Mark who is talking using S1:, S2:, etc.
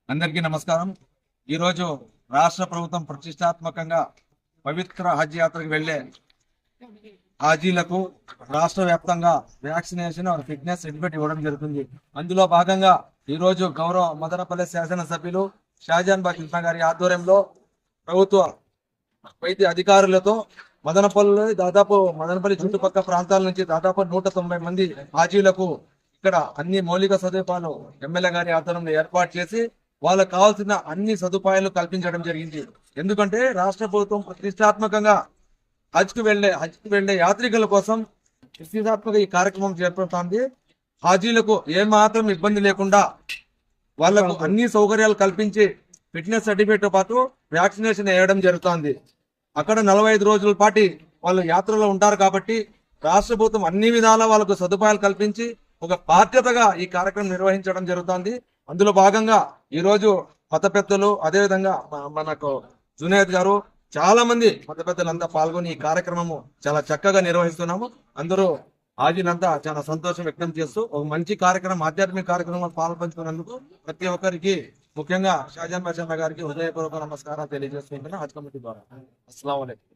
S1: అందరికీ నమస్కారం. ఈరోజు రాష్ట్ర ప్రభుత్వం ప్రతిష్టాత్మకంగా పవిత్ర హజ్ యాత్రకు వెళ్లే హాజీలకు రాష్ట్ర వ్యాప్తంగా వ్యాక్సినేషన్ ఫిట్నెస్ సర్టిఫికేట్ ఇవ్వడం జరుగుతుంది. అందులో భాగంగా ఈరోజు గౌరవ మదనపల్లి శాసనసభ్యులు షాజాన్ బాషా గారి ఆధ్వర్యంలో ప్రభుత్వ వైద్య అధికారులతో మదనపల్లి చుట్టుపక్కల ప్రాంతాల నుంచి దాదాపు 190 మంది హాజీలకు ఇక్కడ అన్ని మౌలిక సదుపాయాలు ఎమ్మెల్యే గారి ఆధ్వర్యంలో ఏర్పాటు చేసి వాళ్ళకు కావాల్సిన అన్ని సదుపాయాలు కల్పించడం జరిగింది. ఎందుకంటే రాష్ట్ర ప్రభుత్వం ప్రతిష్టాత్మకంగా హజ్కి వెళ్లే యాత్రికుల కోసం ప్రతిష్టాత్మక ఈ కార్యక్రమం చేపడుతోంది. హాజీలకు ఏమాత్రం ఇబ్బంది లేకుండా వాళ్లకు అన్ని సౌకర్యాలు కల్పించి ఫిట్నెస్ సర్టిఫికేట్ తో పాటు వ్యాక్సినేషన్ వేయడం జరుగుతోంది. అక్కడ 45 రోజుల పాటు వాళ్ళు యాత్రలో ఉంటారు కాబట్టి రాష్ట్ర ప్రభుత్వం అన్ని విధాలా వాళ్ళకు సదుపాయాలు కల్పించి ఒక బాధ్యతగా ఈ కార్యక్రమం నిర్వహించడం జరుగుతోంది. అందులో భాగంగా ఈ రోజు మత పెద్దలు, అదేవిధంగా మనకు జునేద్ గారు, చాలా మంది మత పెద్దలంతా పాల్గొని ఈ కార్యక్రమము చాలా చక్కగా నిర్వహిస్తున్నాము. అందరూ హాజీలంతా చాలా సంతోషం వ్యక్తం చేస్తూ ఒక మంచి కార్యక్రమం, ఆధ్యాత్మిక కార్యక్రమం పాల్పంచుకున్నందుకు ప్రతి ఒక్కరికి, ముఖ్యంగా షాజాన్ బాషా గారికి హృదయపూర్వక నమస్కారాలు తెలియజేసుకుంటున్నా హజ్ కమిటీ ద్వారా. అస్సలాము అలైకుం.